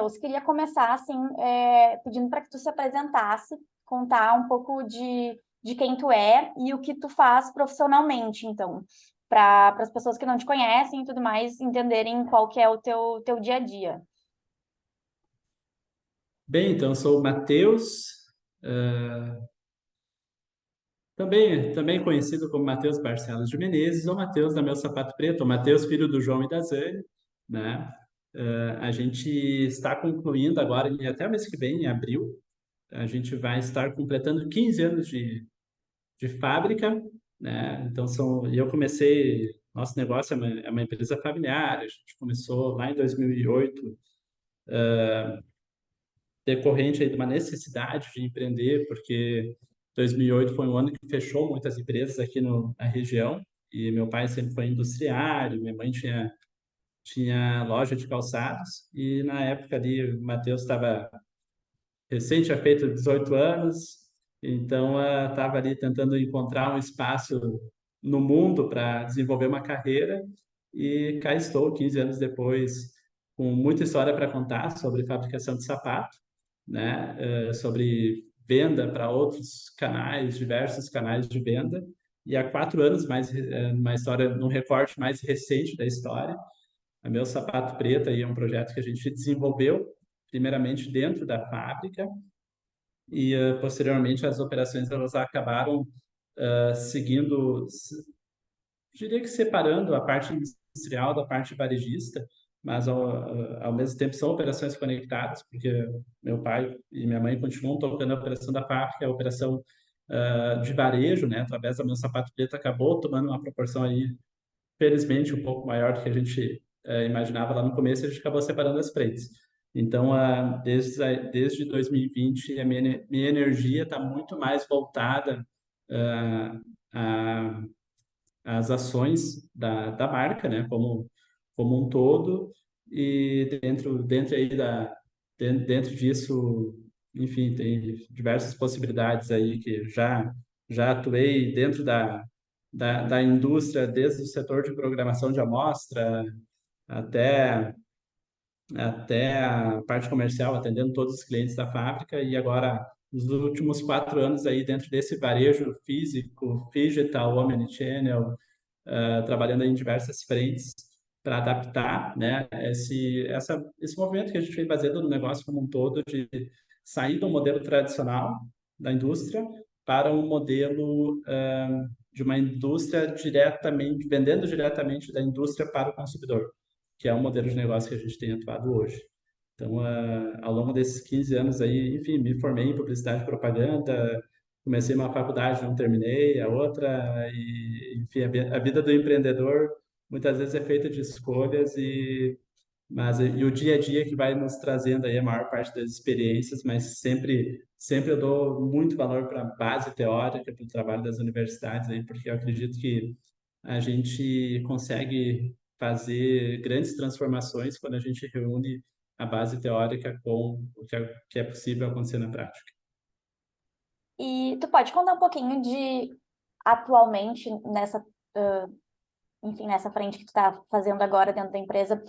Matheus, queria começar assim, pedindo para que tu se apresentasse, contar um pouco de quem tu é e o que tu faz profissionalmente, então, para as pessoas que não te conhecem e tudo mais entenderem qual que é o teu dia a dia. Bem, então, eu sou o Matheus, eh, também conhecido como Matheus Barcelos de Menezes, ou Matheus da Meu Sapato Preto, ou Matheus, filho do João e da Zane, né? A gente está concluindo agora, até o mês que vem, em abril, a gente vai estar completando 15 anos de fábrica, né? Então, eu comecei, nosso negócio é uma empresa familiar, a gente começou lá em 2008, decorrente aí de uma necessidade de empreender, porque 2008 foi um ano que fechou muitas empresas aqui na região, e meu pai sempre foi industriário, minha mãe tinha loja de calçados, e na época ali o Matheus estava recém tinha feito 18 anos, então estava ali tentando encontrar um espaço no mundo para desenvolver uma carreira, e cá estou, 15 anos depois, com muita história para contar sobre fabricação de sapato, né, sobre venda para outros canais, diversos canais de venda. E há 4 anos, uma história, num recorte mais recente da história, a Meu Sapato Preto aí é um projeto que a gente desenvolveu, primeiramente dentro da fábrica, e posteriormente as operações elas acabaram seguindo, diria que separando a parte industrial da parte varejista, mas ao mesmo tempo são operações conectadas, porque meu pai e minha mãe continuam tocando a operação da fábrica, a operação de varejo, né, através da Meu Sapato Preto, acabou tomando uma proporção aí, felizmente, um pouco maior do que a gente imaginava lá no começo, e a gente acabou separando as frentes. Então, desde 2020, minha energia está muito mais voltada uh, a as ações da marca, né, como um todo, e dentro aí dentro disso, enfim, tem diversas possibilidades aí que já atuei dentro da indústria, desde o setor de programação de amostra até até a parte comercial, atendendo todos os clientes da fábrica, e agora, nos últimos 4 anos aí dentro desse varejo físico, digital, omnichannel, trabalhando em diversas frentes para adaptar, né, esse movimento que a gente vem fazendo no negócio como um todo, de sair do modelo tradicional da indústria para um modelo de uma indústria diretamente, vendendo diretamente da indústria para o consumidor, que é o modelo de negócio que a gente tem atuado hoje. Então, ao longo desses 15 anos aí, enfim, me formei em publicidade e propaganda, comecei uma faculdade, não terminei, a outra, e, enfim, a vida do empreendedor muitas vezes é feita de escolhas, e o dia a dia que vai nos trazendo aí a maior parte das experiências, mas sempre eu dou muito valor para a base teórica, para o trabalho das universidades aí, porque eu acredito que a gente consegue fazer grandes transformações quando a gente reúne a base teórica com o que é possível acontecer na prática. E tu pode contar um pouquinho de atualmente enfim, nessa frente que tu está fazendo agora dentro da empresa,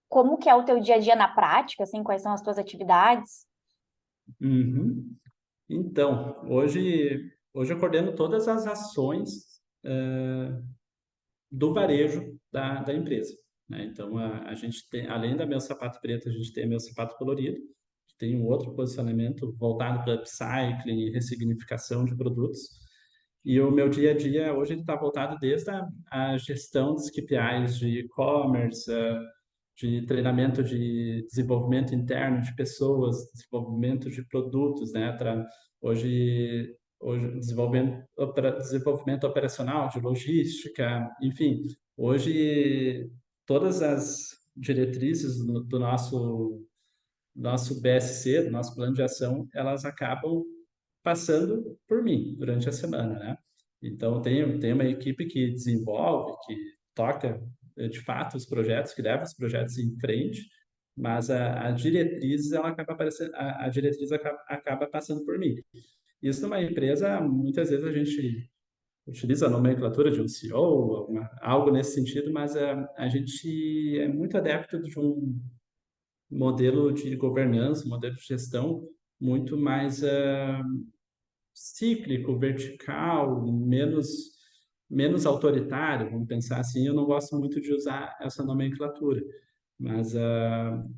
como que é o teu dia a dia na prática, assim, quais são as tuas atividades? Uhum. Então, hoje eu coordeno todas as ações do varejo da empresa, né? Então, a gente tem, além da Meu Sapato Preto, a gente tem a Meu Sapato Colorido, que tem um outro posicionamento voltado para upcycling e ressignificação de produtos. E o meu dia a dia hoje ele está voltado desde a gestão dos KPIs de e-commerce, de treinamento de desenvolvimento interno de pessoas, desenvolvimento de produtos, né? Hoje desenvolvimento operacional, de logística, enfim, hoje todas as diretrizes do nosso BSC, do nosso plano de ação, elas acabam passando por mim durante a semana, né? Então, tem uma equipe que desenvolve, que toca, de fato, os projetos, que leva os projetos em frente, mas a diretriz, ela acaba aparecendo, a diretriz acaba passando por mim. Isso numa empresa, muitas vezes a gente utiliza a nomenclatura de um CEO, algo nesse sentido, mas a gente é muito adepto modelo de governança, modelo de gestão muito mais cíclico, vertical, menos autoritário, vamos pensar assim. Eu não gosto muito de usar essa nomenclatura, mas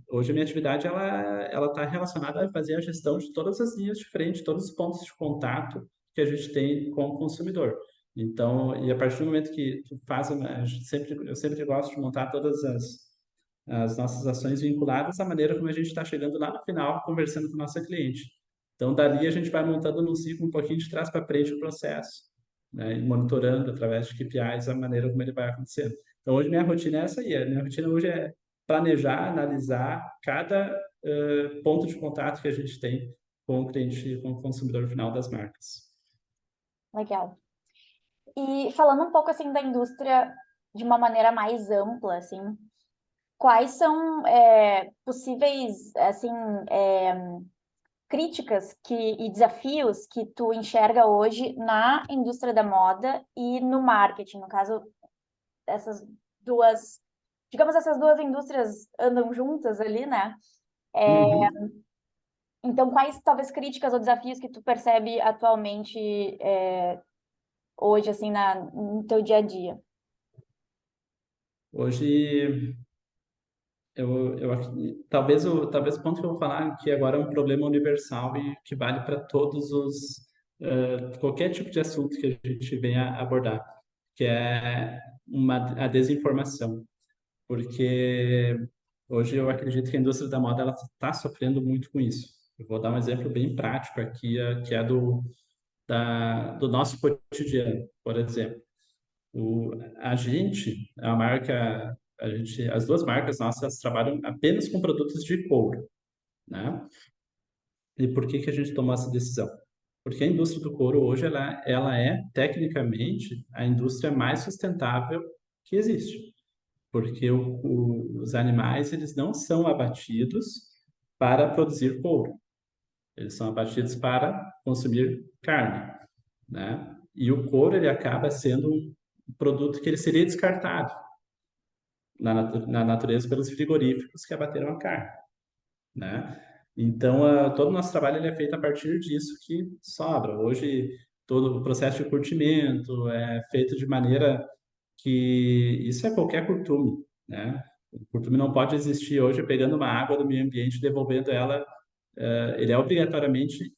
hoje a minha atividade ela está relacionada a fazer a gestão de todas as linhas de frente, todos os pontos de contato que a gente tem com o consumidor. Então, e a partir do momento que tu faz, eu sempre gosto de montar todas as nossas ações vinculadas à maneira como a gente está chegando lá no final, conversando com o nosso cliente. Então, dali a gente vai montando num ciclo um pouquinho de trás para frente o processo, né? E monitorando através de KPIs a maneira como ele vai acontecendo. Então, hoje minha rotina é essa aí. A minha rotina hoje é planejar, analisar cada ponto de contato que a gente tem com o cliente, com o consumidor final das marcas. Legal. E falando um pouco assim da indústria de uma maneira mais ampla, assim, quais são possíveis assim críticas e desafios que tu enxerga hoje na indústria da moda e no marketing? No caso, essas duas, digamos, essas duas indústrias andam juntas ali, né? Uhum. Então, quais talvez críticas ou desafios que tu percebe atualmente hoje, assim, no teu dia a dia? Hoje, talvez o ponto que eu vou falar aqui agora é um problema universal e que vale para qualquer tipo de assunto que a gente venha abordar, que é a desinformação. Porque hoje eu acredito que a indústria da moda ela está sofrendo muito com isso. Eu vou dar um exemplo bem prático aqui, que é do nosso cotidiano, por exemplo. A gente, a marca, as duas marcas nossas trabalham apenas com produtos de couro, né? E por que que a gente tomou essa decisão? Porque a indústria do couro hoje ela é tecnicamente a indústria mais sustentável que existe, porque os animais eles não são abatidos para produzir couro, eles são abatidos para consumir carne, né? E o couro ele acaba sendo um produto que ele seria descartado na natureza pelos frigoríficos que abateram a carne, né? Então, todo o nosso trabalho ele é feito a partir disso que sobra. Hoje, todo o processo de curtimento é feito de maneira que isso é qualquer curtume, né? O curtume não pode existir hoje pegando uma água do meio ambiente e devolvendo ela. Ele é obrigatoriamente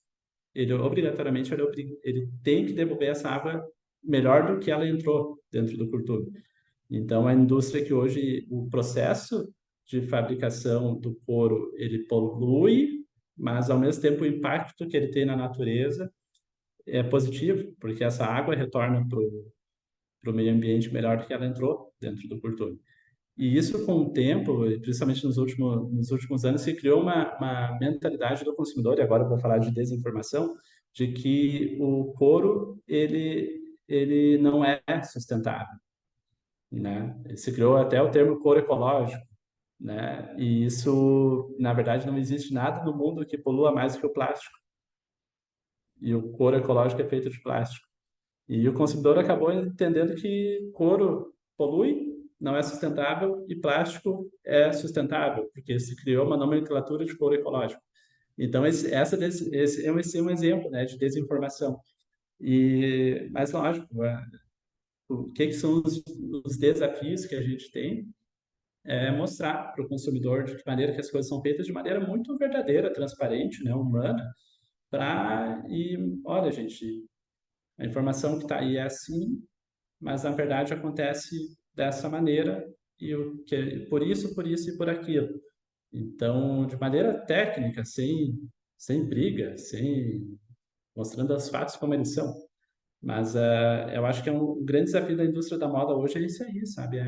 ele tem que devolver essa água melhor do que ela entrou dentro do curtume. Então, a indústria que hoje, o processo de fabricação do couro, ele polui, mas ao mesmo tempo o impacto que ele tem na natureza é positivo, porque essa água retorna para o meio ambiente melhor do que ela entrou dentro do curtume. E isso, com o tempo, e principalmente nos últimos anos, se criou uma mentalidade do consumidor, e agora eu vou falar de desinformação, de que o couro ele não é sustentável, né? Se criou até o termo couro ecológico, né? E isso, na verdade, não existe nada no mundo que polua mais do que o plástico. E o couro ecológico é feito de plástico. E o consumidor acabou entendendo que couro polui, não é sustentável, e plástico é sustentável, porque se criou uma nomenclatura de couro ecológico. Então, esse é um exemplo, né, de desinformação. Mas, lógico, o que são os desafios que a gente tem é mostrar para o consumidor de que maneira que as coisas são feitas de maneira muito verdadeira, transparente, né, humana, olha, gente, a informação que está aí é assim, mas na verdade acontece dessa maneira e por isso, por isso e por aquilo. Então, de maneira técnica, sem briga, sem mostrando os fatos como eles são. Mas eu acho que é um grande desafio da indústria da moda hoje é isso aí, sabe?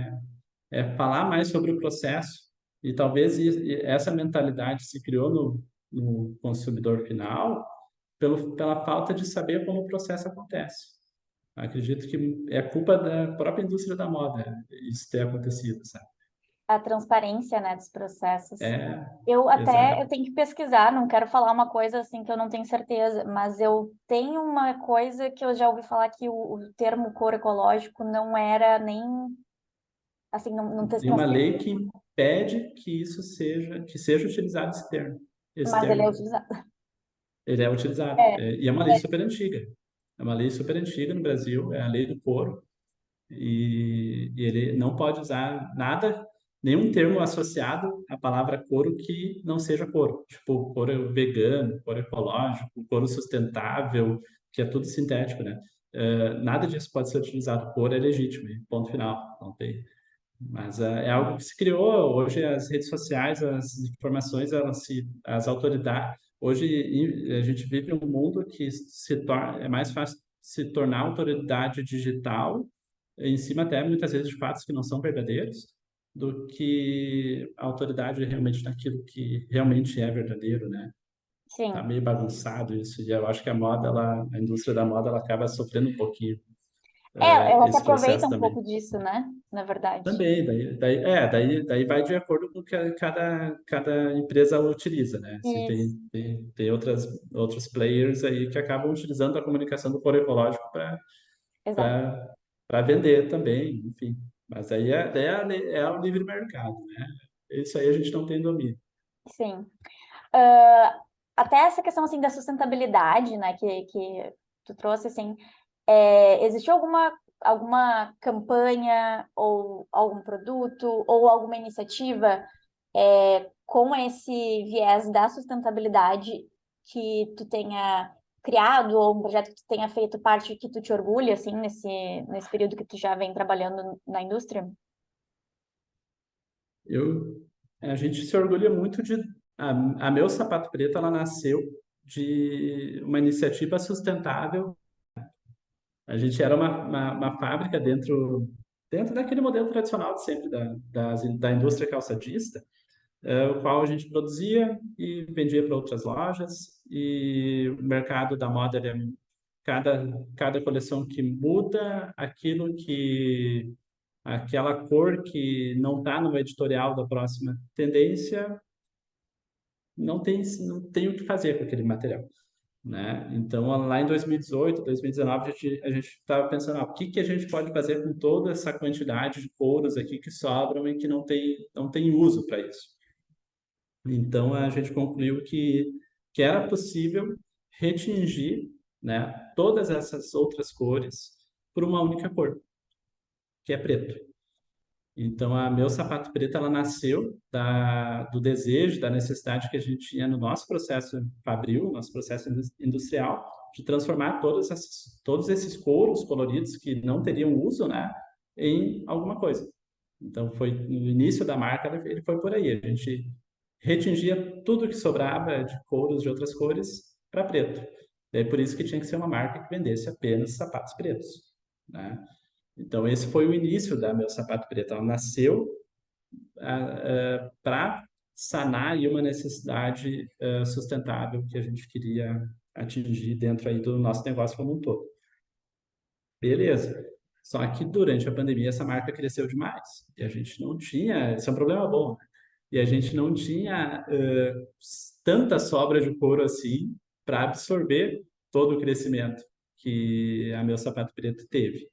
É falar mais sobre o processo e talvez essa mentalidade se criou no consumidor final pela falta de saber como o processo acontece. Acredito que é culpa da própria indústria da moda isso ter acontecido, sabe? A transparência, né, dos processos. É, Eu exato. tenho que pesquisar, não quero falar uma coisa assim que eu não tenho certeza, mas eu tenho uma coisa que eu já ouvi falar que o termo couro ecológico não era nem Assim, não, Tem não uma sei, lei que impede que seja utilizado esse termo. Esse mas ele é termo. utilizado. Ele é utilizado. É, E é uma lei super antiga. É uma lei super antiga no Brasil, é a lei do couro. E ele não pode usar nada, nenhum termo associado à palavra couro que não seja couro. Tipo, couro vegano, couro ecológico, couro sustentável, que é tudo sintético, né? Nada disso pode ser utilizado. Couro é legítimo, e ponto final. Não tem. Mas é algo que se criou. Hoje as redes sociais, as informações, as autoridades. Hoje a gente vive um mundo que é mais fácil se tornar autoridade digital, em cima até muitas vezes de fatos que não são verdadeiros, do que a autoridade realmente naquilo que realmente é verdadeiro, né? Tá sim. meio bagunçado isso, e eu acho que a indústria da moda, ela acaba sofrendo um pouquinho Ela se esse aproveita processo um também. pouco disso, né? Na verdade. Também, daí vai de acordo com o que cada empresa utiliza, né? Assim, Isso, tem outros players aí que acabam utilizando a comunicação do foro ecológico exato. para vender também, enfim. Mas é o livre mercado, né? Isso aí a gente não tem domínio. Sim. Até essa questão assim da sustentabilidade, né, que tu trouxe assim, existiu alguma campanha ou algum produto ou alguma iniciativa com esse viés da sustentabilidade que tu tenha criado ou um projeto que tu tenha feito parte que tu te orgulha assim nesse período que tu já vem trabalhando na indústria? Eu, a gente se orgulha muito de... A Meu Sapato Preto, ela nasceu de uma iniciativa sustentável. A gente era uma fábrica dentro daquele modelo tradicional de sempre da indústria calçadista, o qual a gente produzia e vendia para outras lojas. E o mercado da moda, cada coleção que muda aquela cor que não está no editorial da próxima tendência, não tem o que fazer com aquele material, né? Então, lá em 2018, 2019, a gente estava pensando, o que a gente pode fazer com toda essa quantidade de couros aqui que sobram e que não tem uso para isso. Então, a gente concluiu que era possível retingir, né, todas essas outras cores por uma única cor, que é preto. Então, a Meu Sapato Preto, ela nasceu do desejo, da necessidade que a gente tinha no nosso processo fabril, nosso processo industrial, de transformar todos esses couros coloridos que não teriam uso, né, em alguma coisa. Então, foi no início da marca, ele foi por aí. A gente retingia tudo que sobrava de couros de outras cores para preto. Daí, por isso que tinha que ser uma marca que vendesse apenas sapatos pretos, né? Então, esse foi o início da Meu Sapato Preto. Ela nasceu para sanar aí uma necessidade sustentável que a gente queria atingir dentro aí do nosso negócio como um todo. Beleza. Só que durante a pandemia essa marca cresceu demais e a gente não tinha, isso é um problema bom, né? E a gente não tinha tanta sobra de couro assim para absorver todo o crescimento que a Meu Sapato Preto teve.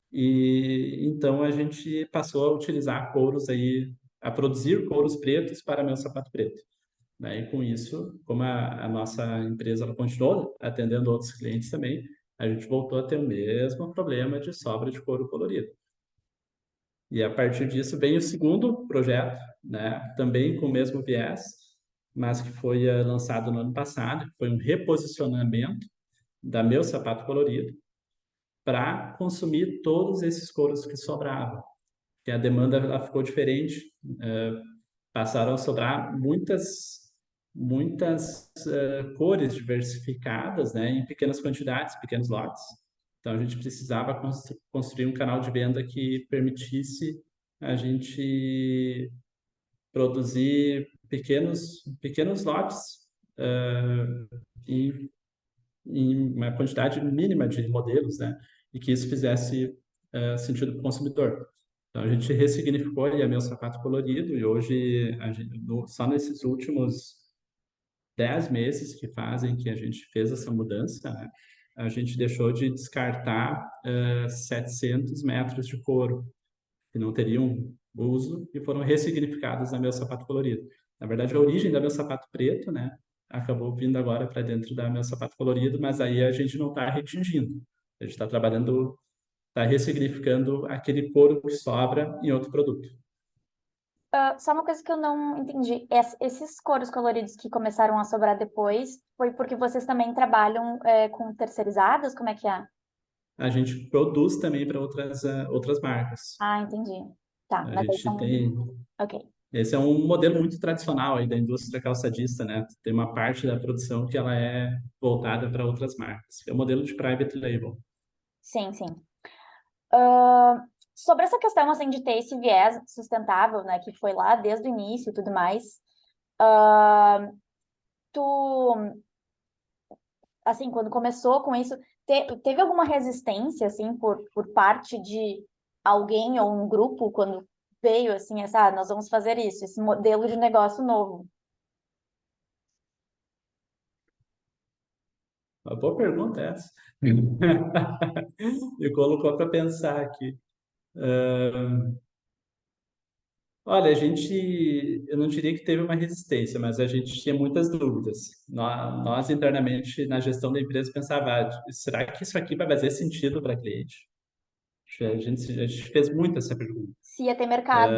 E então a gente passou a utilizar couros aí, a produzir couros pretos para Meu Sapato Preto, né? E com isso, como a nossa empresa ela continuou atendendo outros clientes também, a gente voltou a ter o mesmo problema de sobra de couro colorido. E a partir disso vem o segundo projeto, né? Também com o mesmo viés, mas que foi lançado no ano passado, que foi um reposicionamento da Meu Sapato Colorido para consumir todos esses couros que sobravam, que a demanda ela ficou diferente. Passaram a sobrar muitas cores diversificadas, né, em pequenas quantidades, pequenos lotes. Então a gente precisava construir um canal de venda que permitisse a gente produzir pequenos lotes em, em uma quantidade mínima de modelos, né, e que isso fizesse sentido para o consumidor. Então a gente ressignificou aí a Meu Sapato Colorido e hoje, só nesses últimos 10 meses que fazem que a gente fez essa mudança, né, a gente deixou de descartar 700 metros de couro. que não teriam uso e foram ressignificados na Meu Sapato Colorido. Na verdade, a origem da Meu Sapato Preto, né, acabou vindo agora para dentro da Meu Sapato Colorido, mas aí a gente não está retingindo. A gente está trabalhando, está ressignificando aquele couro que sobra em outro produto. Só uma coisa que eu não entendi. Esses couros coloridos que começaram a sobrar depois, foi porque vocês também trabalham com terceirizados? Como é que é? A gente produz também para outras marcas. Ah, entendi. Tá, A mas aí gente são. tem. Ok. Esse é um modelo muito tradicional aí da indústria calçadista, né? Tem uma parte da produção que ela é voltada para outras marcas. É o modelo de private label. Sim, sim. Sobre essa questão, assim, de ter esse viés sustentável, né, que foi lá desde o início e tudo mais, tu, assim, quando começou com isso, teve alguma resistência, assim, por parte de alguém ou um grupo, quando veio, assim, nós vamos fazer isso, esse modelo de negócio novo? Uma boa pergunta essa. Me colocou para pensar aqui. Olha, eu não diria que teve uma resistência, mas a gente tinha muitas dúvidas. Nós internamente, na gestão da empresa, pensava, será que isso aqui vai fazer sentido para cliente? A gente fez muito essa pergunta. Se ia ter mercado.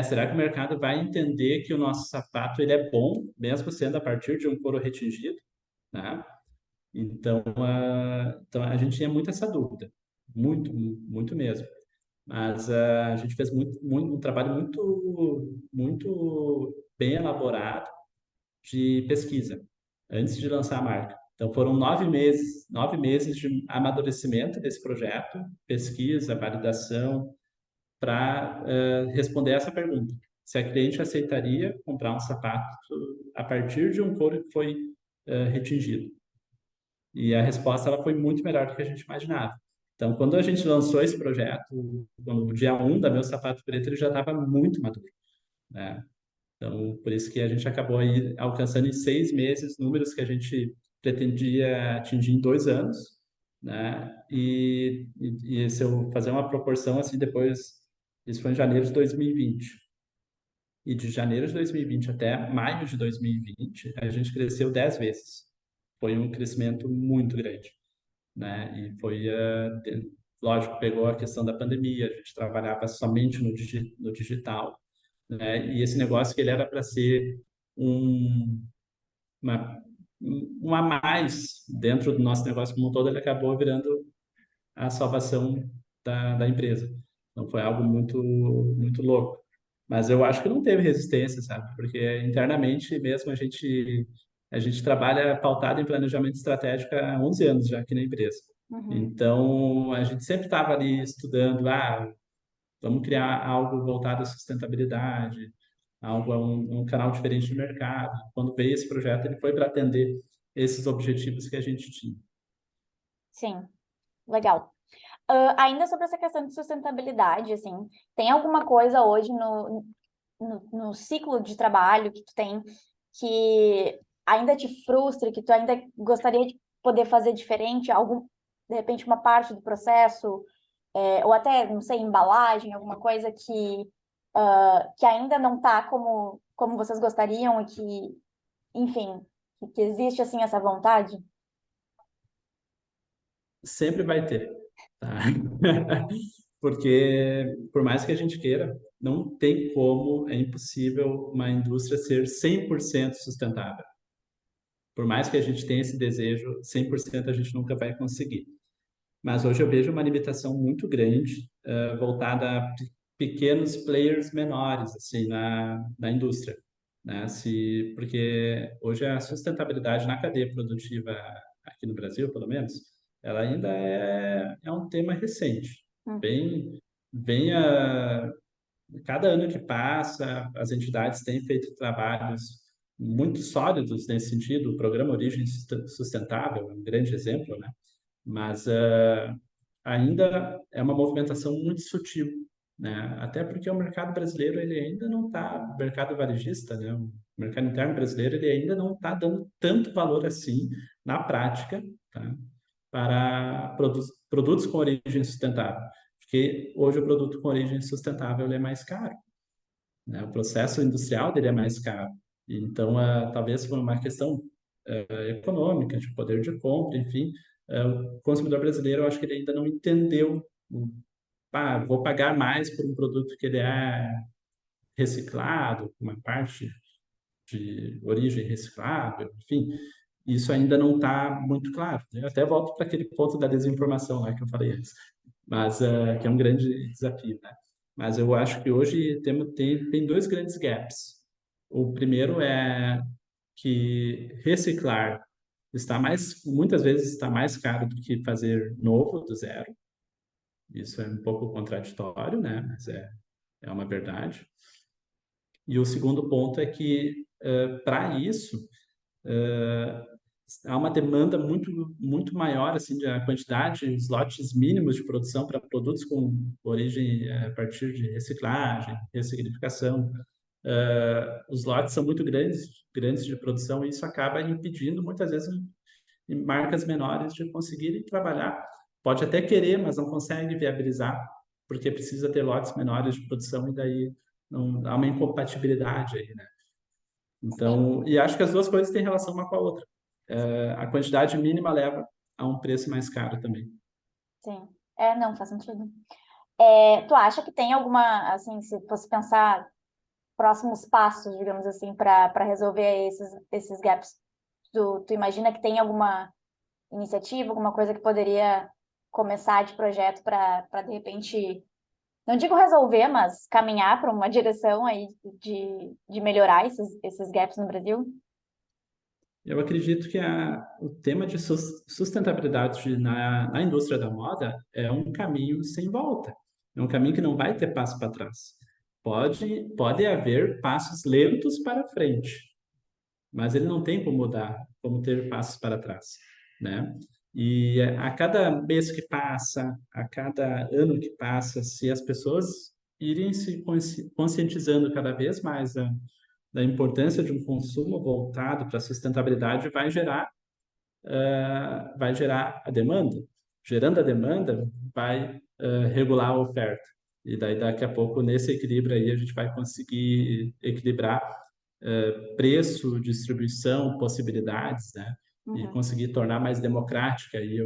Será que o mercado vai entender que o nosso sapato ele é bom, mesmo sendo a partir de um couro retingido, né? Então a gente tinha muito essa dúvida, muito, muito mesmo. Mas a gente fez um trabalho muito bem elaborado de pesquisa antes de lançar a marca. Então foram 9 meses de amadurecimento desse projeto, pesquisa, validação, para responder essa pergunta. Se a cliente aceitaria comprar um sapato a partir de um couro que foi retingido. E a resposta ela foi muito melhor do que a gente imaginava. Então, quando a gente lançou esse projeto, no dia 1 da Meu Sapato Preto, ele já estava muito maduro, né? Então, por isso que a gente acabou aí alcançando em 6 meses números que a gente pretendia atingir em 2 anos, né? E se eu fazer uma proporção assim, depois, isso foi em janeiro de 2020. E de janeiro de 2020 até maio de 2020, a gente cresceu 10 vezes. Foi um crescimento muito grande, né? E foi, lógico, pegou a questão da pandemia, a gente trabalhava somente no digital, né? E esse negócio que ele era para ser um, uma, um a mais dentro do nosso negócio como um todo, ele acabou virando a salvação da empresa. Então foi algo muito louco. Mas eu acho que não teve resistência, sabe? Porque internamente mesmo a gente trabalha pautado em planejamento estratégico há 11 anos já aqui na empresa. Uhum. Então, a gente sempre estava ali estudando, vamos criar algo voltado à sustentabilidade, algo, um canal diferente de mercado. Quando veio esse projeto, ele foi para atender esses objetivos que a gente tinha. Sim, legal. Ainda sobre essa questão de sustentabilidade, assim, tem alguma coisa hoje no ciclo de trabalho que tu tem que ainda te frustra, que tu ainda gostaria de poder fazer diferente, de repente uma parte do processo, ou até, não sei, embalagem, alguma coisa que ainda não está como vocês gostariam e que, enfim, que existe, assim, essa vontade? Sempre vai ter, tá? Porque, por mais que a gente queira, não tem como, é impossível uma indústria ser 100% sustentável. Por mais que a gente tenha esse desejo, 100% a gente nunca vai conseguir. Mas hoje eu vejo uma limitação muito grande, voltada a pequenos players menores, assim, na indústria, né? Porque hoje a sustentabilidade na cadeia produtiva, aqui no Brasil, pelo menos, ela ainda é um tema recente. Uhum. Bem, bem, cada ano que passa, as entidades têm feito trabalhos muito sólidos nesse sentido. O programa Origem Sustentável é um grande exemplo, né? Mas ainda é uma movimentação muito sutil, né? Até porque o mercado brasileiro ele ainda não está, mercado varejista, né? O mercado interno brasileiro ele ainda não está dando tanto valor assim na prática, tá? Para produtos com origem sustentável. porque hoje o produto com origem sustentável ele é mais caro, né? O processo industrial dele é mais caro. Então, talvez por uma questão econômica, de poder de compra, enfim, o consumidor brasileiro, eu acho que ele ainda não entendeu, vou pagar mais por um produto que ele é reciclado, uma parte de origem reciclável, enfim, isso ainda não está muito claro. Eu até volto para aquele ponto da desinformação lá que eu falei antes, mas que é um grande desafio, né? Mas eu acho que hoje tem dois grandes gaps. O primeiro é que reciclar muitas vezes está mais caro do que fazer novo do zero. Isso é um pouco contraditório, né? Mas é uma verdade. E o segundo ponto é que, para isso, eh, há uma demanda muito maior assim da quantidade, os lotes mínimos de produção para produtos com origem a partir de reciclagem, ressignificação. Os lotes são muito grandes de produção e isso acaba impedindo muitas vezes marcas menores de conseguirem trabalhar. Pode até querer, mas não consegue viabilizar porque precisa ter lotes menores de produção e daí não, há uma incompatibilidade aí, né? Sim, Então, e acho que as duas coisas têm relação uma com a outra. A quantidade mínima leva a um preço mais caro também. sim. Não, faz sentido. Tu acha que tem alguma, assim, se fosse pensar próximos passos, digamos assim, para resolver esses gaps, tu imagina que tem alguma iniciativa, alguma coisa que poderia começar de projeto para de repente, não digo resolver, mas caminhar para uma direção aí de melhorar esses gaps no Brasil? Eu acredito que o tema de sustentabilidade na indústria da moda é um caminho sem volta. É um caminho que não vai ter passo para trás. Pode haver passos lentos para frente, mas ele não tem como mudar, como ter passos para trás, né? E a cada mês que passa, a cada ano que passa, se as pessoas irem se conscientizando cada vez mais da importância de um consumo voltado para a sustentabilidade, vai gerar a demanda. Gerando a demanda, vai regular a oferta. E daí, daqui a pouco, nesse equilíbrio aí, a gente vai conseguir equilibrar preço, distribuição, possibilidades, né? E Uhum, conseguir tornar mais democrática aí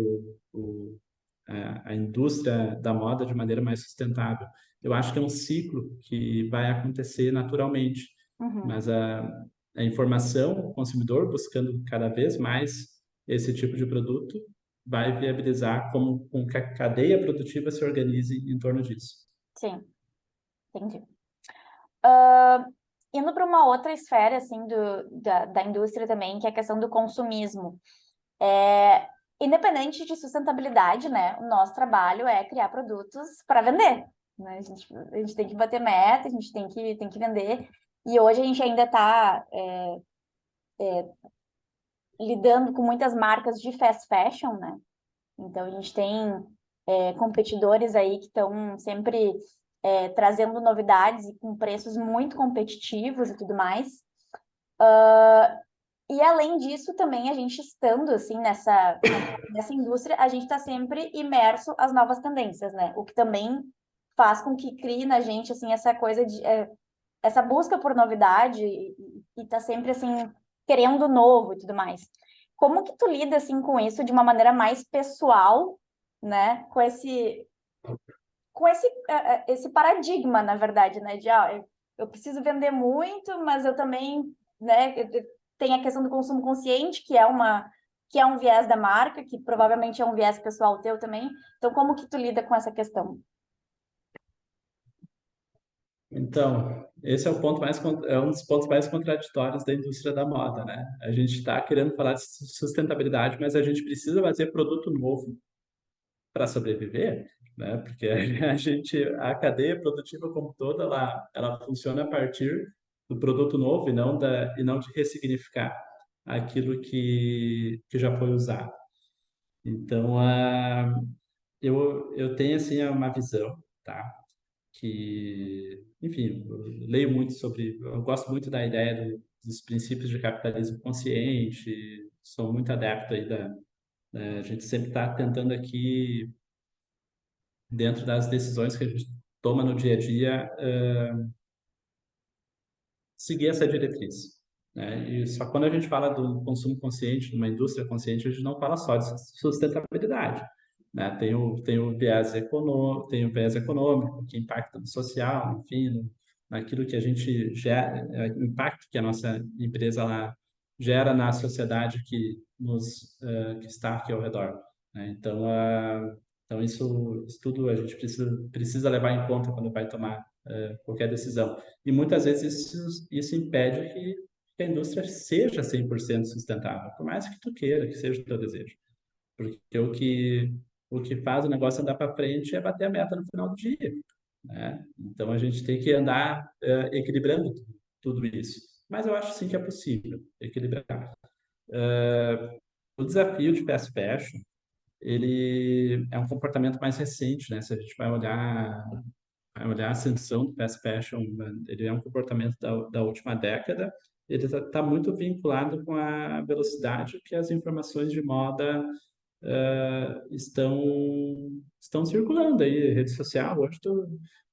a indústria da moda de maneira mais sustentável. Eu acho que é um ciclo que vai acontecer naturalmente, uhum. mas a informação, o consumidor buscando cada vez mais esse tipo de produto, vai viabilizar com que a cadeia produtiva se organize em torno disso. Sim, entendi. Indo para uma outra esfera, assim, da indústria também, que é a questão do consumismo. É, independente de sustentabilidade, né? O nosso trabalho é criar produtos para vender, né? A gente tem que bater meta, a gente tem que vender. E hoje a gente ainda está lidando com muitas marcas de fast fashion, né? Então a gente tem competidores aí que estão sempre trazendo novidades e com preços muito competitivos e tudo mais. E além disso, também a gente estando assim nessa indústria, a gente está sempre imerso às novas tendências, né? O que também faz com que crie na gente assim essa coisa de essa busca por novidade e tá sempre assim querendo novo e tudo mais. Como que tu lida assim com isso de uma maneira mais pessoal, né? Com esse paradigma, na verdade, né? De eu preciso vender muito, mas eu também, né? Tem a questão do consumo consciente, que é um viés da marca, que provavelmente é um viés pessoal teu também. Então, como que tu lida com essa questão? Então, esse é um dos pontos mais contraditórios da indústria da moda, né? A gente está querendo falar de sustentabilidade, mas a gente precisa fazer produto novo para sobreviver, né? Porque a cadeia produtiva como toda, ela funciona a partir do produto novo e não de ressignificar aquilo que já foi usado. Então, eu tenho assim uma visão, tá? Que, enfim, eu leio muito eu gosto muito da ideia dos princípios de capitalismo consciente, sou muito adepto aí a gente sempre está tentando aqui dentro das decisões que a gente toma no dia a dia, seguir essa diretriz, né? E só quando a gente fala do consumo consciente, de uma indústria consciente, a gente não fala só de sustentabilidade, né? Tem o viés econômico, que impacta no social, enfim, naquilo que a gente gera, o impacto que a nossa empresa lá gera na sociedade que está aqui ao redor, né? Então isso tudo a gente precisa levar em conta quando vai tomar qualquer decisão. E muitas vezes isso impede que a indústria seja 100% sustentável, por mais que tu queira, que seja o teu desejo. Porque o que faz o negócio andar para frente é bater a meta no final do dia, né? Então a gente tem que andar equilibrando tudo isso. Mas eu acho sim que é possível equilibrar. O desafio de fast fashion, ele é um comportamento mais recente, né? Se a gente vai olhar a ascensão do fast fashion, ele é um comportamento da última década, ele está muito vinculado com a velocidade que as informações de moda estão circulando aí, rede social. Hoje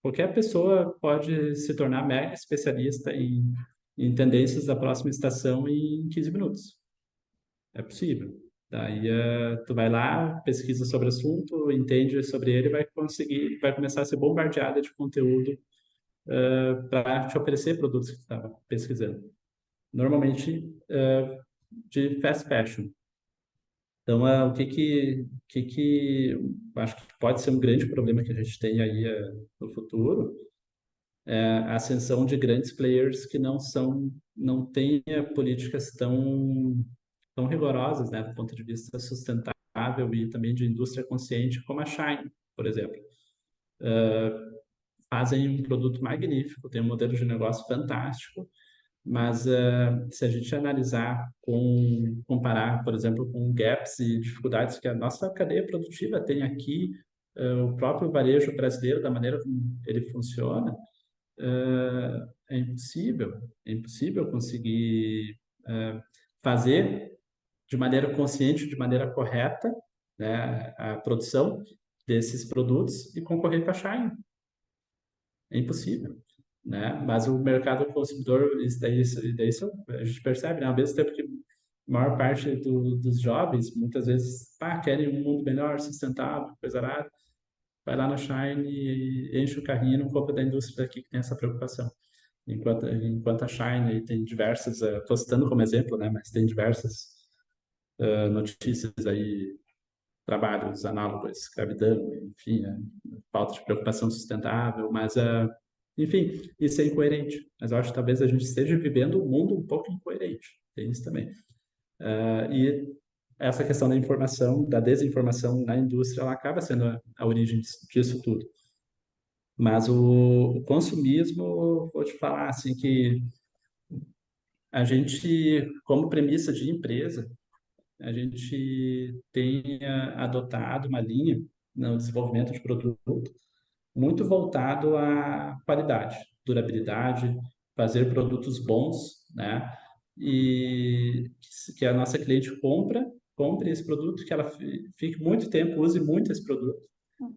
qualquer pessoa pode se tornar mega especialista em tendências da próxima estação em 15 minutos. É possível. Daí tu vai lá, pesquisa sobre o assunto, entende sobre ele, vai começar a ser bombardeada de conteúdo para te oferecer produtos que você estava pesquisando. Normalmente de fast fashion. Então, o que eu acho que pode ser um grande problema que a gente tem aí no futuro é a ascensão de grandes players que não têm políticas tão rigorosas, né, do ponto de vista sustentável e também de indústria consciente, como a Shine, por exemplo. Fazem um produto magnífico, tem um modelo de negócio fantástico, mas se a gente comparar, por exemplo, com gaps e dificuldades que a nossa cadeia produtiva tem aqui, o próprio varejo brasileiro, da maneira como ele funciona, é impossível conseguir fazer de maneira consciente, de maneira correta, né, a produção desses produtos e concorrer com a Shine. É impossível, né? Mas o mercado consumidor, isso a gente percebe, né? Ao mesmo tempo que a maior parte dos jovens, muitas vezes, querem um mundo melhor, sustentável, coisa arada, vai lá na Shine e enche o carrinho e não compra da indústria daqui que tem essa preocupação. Enquanto a Shine aí tem diversas, estou citando como exemplo, né? Mas tem diversas notícias aí, trabalhos análogos à escravidão, enfim, falta de preocupação sustentável, mas enfim, isso é incoerente. Mas eu acho que talvez a gente esteja vivendo um mundo um pouco incoerente. Tem isso também. E essa questão da informação, da desinformação na indústria, ela acaba sendo a origem disso tudo. Mas o consumismo, vou te falar assim que a gente, como premissa de empresa, a gente tem adotado uma linha no desenvolvimento de produto muito voltado à qualidade, durabilidade, fazer produtos bons, né? E que a nossa cliente compre esse produto, que ela fique muito tempo, use muito esse produto,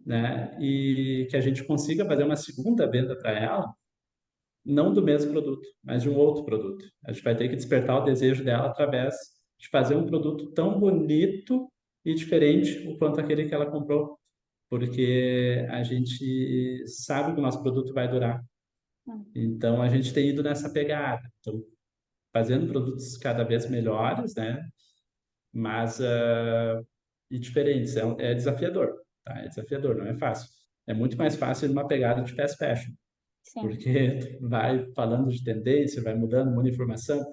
né? E que a gente consiga fazer uma segunda venda para ela, não do mesmo produto, mas de um outro produto. A gente vai ter que despertar o desejo dela através de fazer um produto tão bonito e diferente o quanto aquele que ela comprou, porque a gente sabe que o nosso produto vai durar. Então a gente tem ido nessa pegada, então fazendo produtos cada vez melhores, né? Mas e diferentes. É desafiador, tá? É desafiador, não é fácil. É muito mais fácil numa pegada de fast fashion, Sim. porque vai falando de tendência, vai mudando muita informação,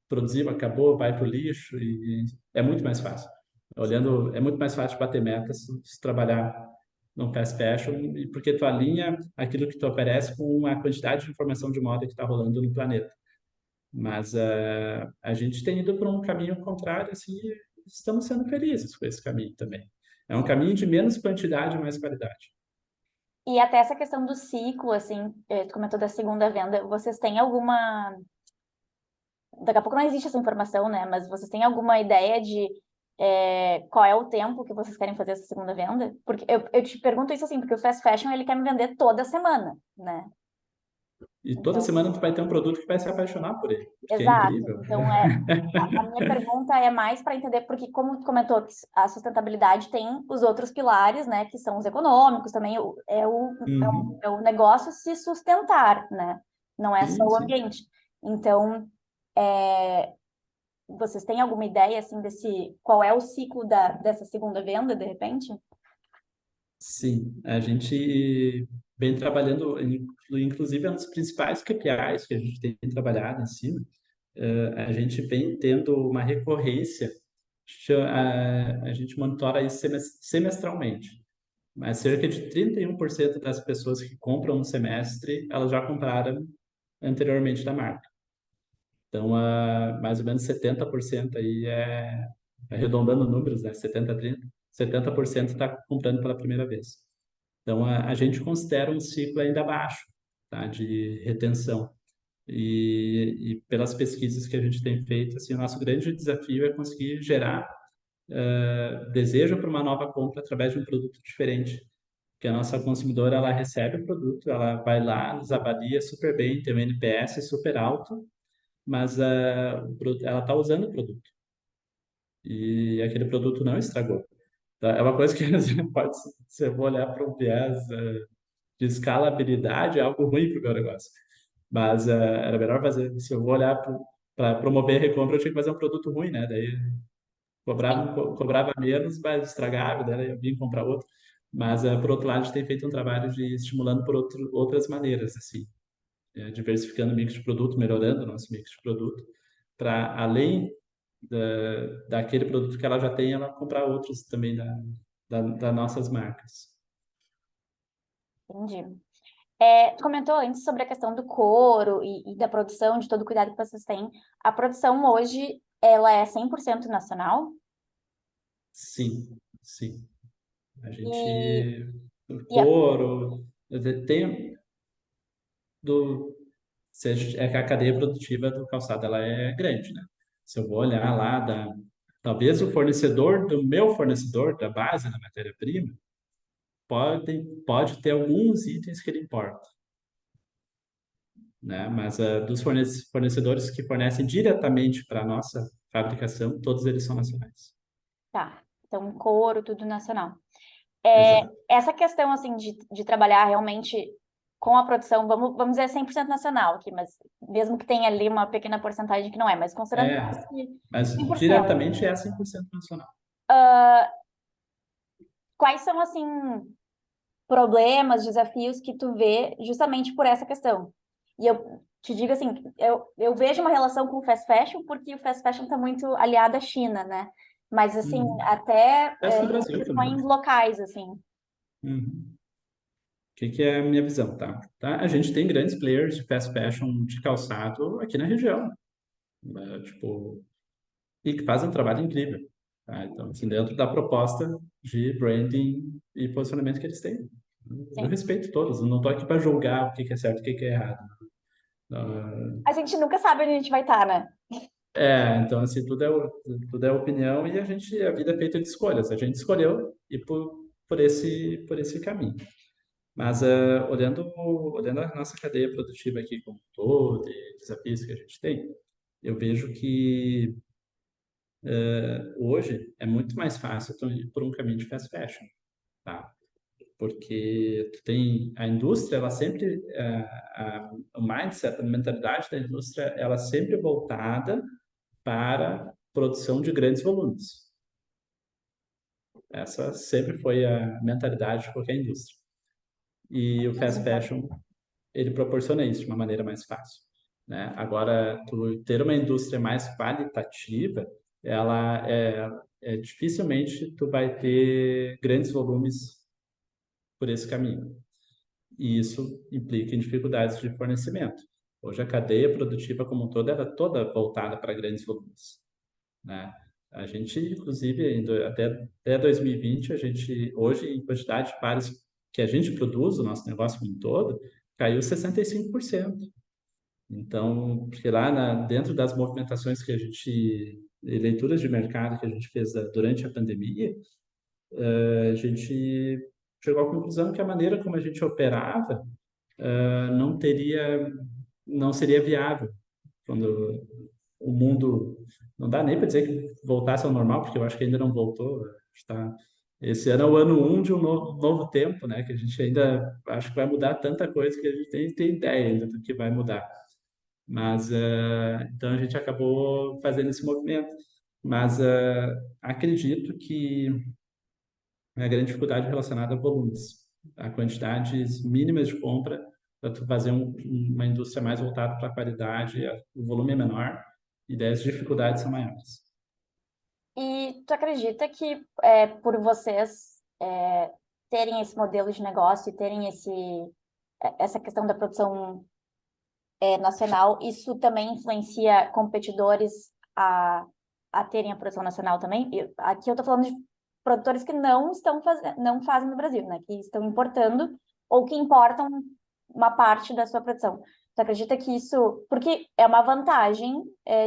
produziu, acabou, vai para o lixo e é muito mais fácil. Olhando, é muito mais fácil bater metas se trabalhar no fast fashion, e porque tu alinha aquilo que tu oferece com a quantidade de informação de moda que está rolando no planeta. Mas a gente tem ido por um caminho contrário, assim, e estamos sendo felizes com esse caminho também. É um caminho de menos quantidade e mais qualidade. E até essa questão do ciclo, assim, tu comentou da segunda venda, vocês têm alguma. Daqui a pouco não existe essa informação, né? Mas vocês têm alguma ideia de Qual é o tempo que vocês querem fazer essa segunda venda? Porque eu te pergunto isso assim, porque o fast fashion ele quer me vender toda semana, né? E toda Então, semana tu vai ter um produto que vai se apaixonar por ele, porque é exato. incrível. Então, a minha pergunta é mais para entender, porque como tu comentou, que a sustentabilidade tem os outros pilares, né, que são os econômicos, também Uhum. é o negócio se sustentar, né? Não é só Sim, o sim. ambiente. Então, é, vocês têm alguma ideia, assim, qual é o ciclo dessa segunda venda, de repente? Sim, a gente vem trabalhando, inclusive é um dos principais KPIs que a gente tem trabalhado em cima. A gente vem tendo uma recorrência, a gente monitora isso semestralmente, mas cerca de 31% das pessoas que compram no semestre, elas já compraram anteriormente da marca. Então, mais ou menos 70% aí arredondando números, né? 70, 30, 70% está comprando pela primeira vez. Então, a gente considera um ciclo ainda baixo, tá? De retenção. E pelas pesquisas que a gente tem feito, assim, o nosso grande desafio é conseguir gerar desejo para uma nova compra através de um produto diferente. Porque a nossa consumidora, ela recebe o produto, ela vai lá, nos avalia super bem, tem um NPS super alto, mas ela está usando o produto e aquele produto não estragou. Tá? É uma coisa que pode, se eu vou olhar para um viés de escalabilidade, é algo ruim para o meu negócio. Mas era melhor fazer, se eu vou olhar para promover a recompra, eu tinha que fazer um produto ruim, né? Daí Sim, cobrava menos, mas estragava, daí eu vim comprar outro. Mas, por outro lado, a gente tem feito um trabalho de estimulando por outras maneiras, assim, diversificando o mix de produto, melhorando o nosso mix de produto, para além daquele produto que ela já tem, ela comprar outros também das nossas marcas. entendi. Tu comentou antes sobre a questão do couro e da produção, de todo o cuidado que vocês têm. A produção hoje, ela é 100% nacional? Sim, sim. A E, gente, o e a, couro, tem do, é que a cadeia produtiva do calçado ela é grande, né? Se eu vou olhar lá, talvez o fornecedor do meu fornecedor, da base da matéria-prima, pode ter alguns itens que ele importa, né? Mas dos fornecedores que fornecem diretamente para a nossa fabricação, todos eles são nacionais. tá, então couro, tudo nacional. Exato. Essa questão, assim, de trabalhar realmente com a produção, vamos dizer 100% nacional aqui, mas mesmo que tenha ali uma pequena porcentagem que não é, mas considerando É, esse mas 100%, diretamente é 100% nacional. quais são, assim, problemas, desafios que tu vê justamente por essa questão? E eu te digo assim, eu vejo uma relação com o fast fashion porque o fast fashion está muito aliado à China, né? Mas assim, Uhum. até Resto do em Brasil também. questões locais, assim. Uhum. Que é a minha visão, tá? A gente tem grandes players de fast fashion de calçado aqui na região, né? Tipo, e que fazem um trabalho incrível, tá? Então, assim, dentro da proposta de branding e posicionamento que eles têm. Eu Sim. respeito todos, eu não estou aqui para julgar o que é certo e o que é errado. Ah, A gente nunca sabe onde a gente vai estar, né? então, assim, tudo é opinião e a vida é feita de escolhas. A gente escolheu ir por esse caminho. Mas olhando a nossa cadeia produtiva aqui como um todo e desafios que a gente tem, eu vejo que hoje é muito mais fácil tu ir por um caminho de fast fashion, tá? Porque tu tem a indústria, ela sempre o mindset, a mentalidade da indústria, ela é sempre voltada para produção de grandes volumes. Essa sempre foi a mentalidade de qualquer indústria. E o Faz fast sentido. fashion ele proporciona isso de uma maneira mais fácil, né? Agora, tu ter uma indústria mais qualitativa, ela dificilmente tu vai ter grandes volumes por esse caminho. E isso implica em dificuldades de fornecimento. Hoje a cadeia produtiva como um todo, ela é toda voltada para grandes volumes, né? A gente, inclusive, até 2020, a gente, hoje, em quantidade de pares que a gente produz, o nosso negócio como um todo, caiu 65%. Então, porque lá dentro das movimentações que a gente e leituras de mercado que a gente fez durante a pandemia, a gente chegou à conclusão que a maneira como a gente operava não teria, não seria viável quando o mundo, não dá nem para dizer que voltasse ao normal, porque eu acho que ainda não voltou. Está, esse ano é o ano um de um novo tempo, né? Que a gente ainda acho que vai mudar tanta coisa que a gente tem ideia ainda do que vai mudar. Mas então a gente acabou fazendo esse movimento. Mas acredito que a grande dificuldade relacionada a volumes, a quantidades mínimas de compra para tu fazer uma indústria mais voltada para a qualidade, o volume é menor e daí as dificuldades são maiores. E tu acredita que por vocês terem esse modelo de negócio e terem essa questão da produção nacional, isso também influencia competidores a terem a produção nacional também? Aqui eu estou falando de produtores que não fazem no Brasil, né? Que estão importando ou que importam uma parte da sua produção. Tu acredita que isso... Porque é uma vantagem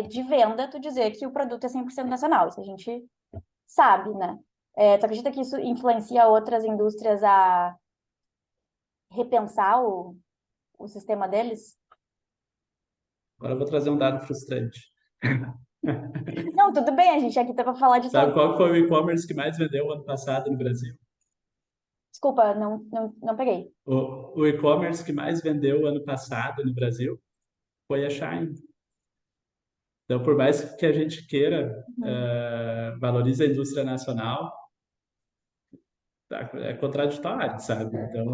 de venda tu dizer que o produto é 100% nacional. Isso a gente sabe, né? Tu acredita que isso influencia outras indústrias a repensar o sistema deles? Agora eu vou trazer um dado frustrante. Não, tudo bem, a gente aqui tá para falar de Sabe todo. qual que foi o e-commerce que mais vendeu ano passado no Brasil? Desculpa, não peguei. O e-commerce que mais vendeu ano passado no Brasil foi a Shein. Então, por mais que a gente queira Uhum. valorize a indústria nacional, é contraditório, sabe? Então,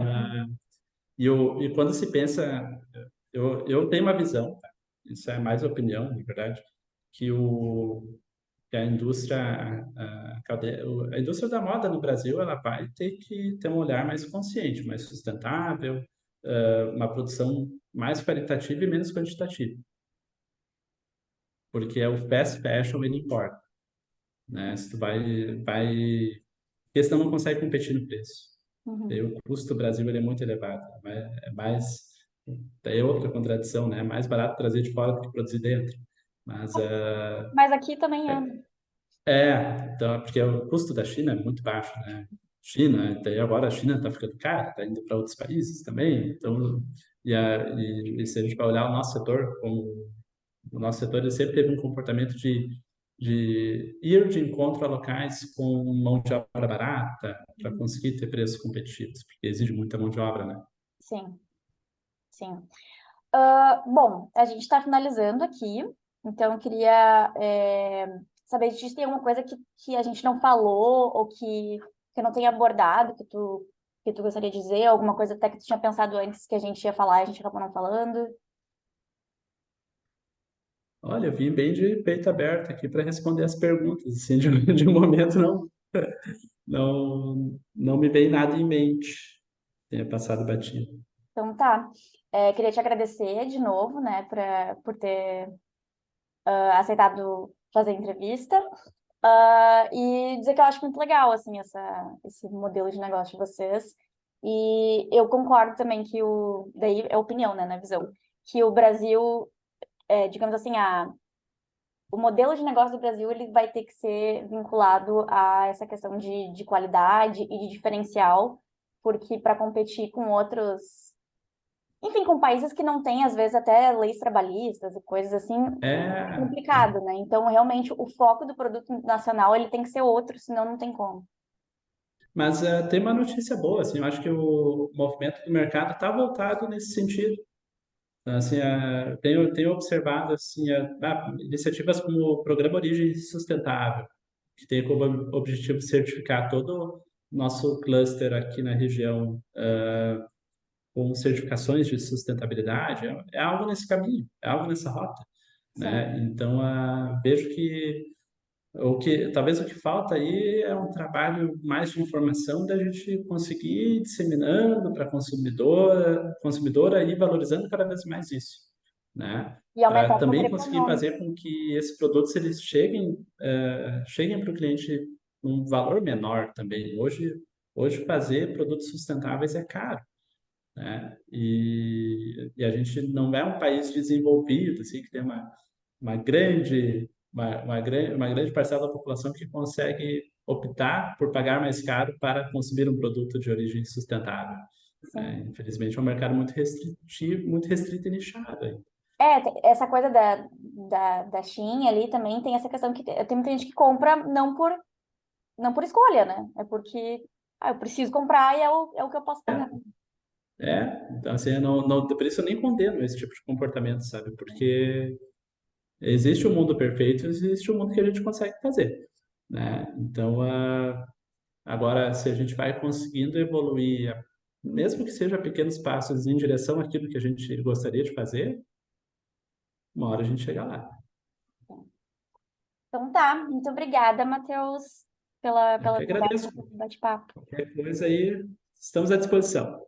e quando se pensa, eu tenho uma visão, tá? Isso é mais opinião, na verdade, que que a indústria, a indústria da moda no Brasil, ela vai ter que ter um olhar mais consciente, mais sustentável, uma produção mais qualitativa e menos quantitativa, porque é o fast fashion, ele importa, né? Se tu porque senão não consegue competir no preço. E Uhum. o custo do Brasil ele é muito elevado, é mais, é outra contradição, né? É mais barato trazer de fora do que produzir dentro. Mas Mas aqui também é. então, porque o custo da China é muito baixo, né? China, daí agora a China está ficando cara, está indo para outros países também. Então, e se a gente vai olhar o nosso setor, como o nosso setor ele sempre teve um comportamento de ir de encontro a locais com mão de obra barata, para Uhum. conseguir ter preços competitivos, porque exige muita mão de obra, né? Sim, sim. Bom, a gente está finalizando aqui, então eu queria saber se tem alguma coisa que a gente não falou ou que eu não tenha abordado, que tu gostaria de dizer, alguma coisa até que tu tinha pensado antes que a gente ia falar e a gente acabou não falando. Olha, eu vim bem de peito aberto aqui para responder as perguntas, assim, de um momento não me vem nada em mente, tenha passado batido. Então tá. Queria te agradecer de novo, né, por ter aceitado fazer a entrevista. E dizer que eu acho muito legal, assim, esse modelo de negócio de vocês. E eu concordo também daí é opinião, né, na visão, que o Brasil, digamos assim, o modelo de negócio do Brasil, ele vai ter que ser vinculado a essa questão de qualidade e de diferencial, porque para competir com outros, enfim, com países que não têm, às vezes, até leis trabalhistas e coisas assim, é É, complicado, né? Então, realmente, o foco do produto nacional, ele tem que ser outro, senão não tem como. mas tem uma notícia boa, assim, eu acho que o movimento do mercado está voltado nesse sentido. Então, assim, tenho observado assim, iniciativas como o Programa Origem Sustentável, que tem como objetivo certificar todo o nosso cluster aqui na região com certificações de sustentabilidade, é algo nesse caminho, é algo nessa rota, Sim. né? Então, vejo que talvez o que falta aí é um trabalho mais de informação da gente conseguir ir disseminando para consumidora e valorizando cada vez mais isso, né? E Para aumentar o poder também conseguir econômico. fazer com que esses produtos eles cheguem para o cliente um valor menor também. Hoje fazer produtos sustentáveis é caro, né? E a gente não é um país desenvolvido, assim, que tem uma grande uma grande parcela da população que consegue optar por pagar mais caro para consumir um produto de origem sustentável. Sim. Infelizmente, é um mercado muito restritivo, muito restrito e nichado aí. Essa coisa da Shein ali também tem essa questão que tem muita gente que compra não por escolha, né? É porque eu preciso comprar e é o que eu posso pagar. Então assim, por isso eu nem condeno esse tipo de comportamento, sabe? Porque existe o mundo perfeito, existe o mundo que a gente consegue fazer, né? Então, agora, se a gente vai conseguindo evoluir, mesmo que seja pequenos passos em direção àquilo que a gente gostaria de fazer, uma hora a gente chega lá. Então tá, muito obrigada, Matheus, pela Eu que conversa, agradeço. pelo bate-papo. Qualquer coisa aí, estamos à disposição.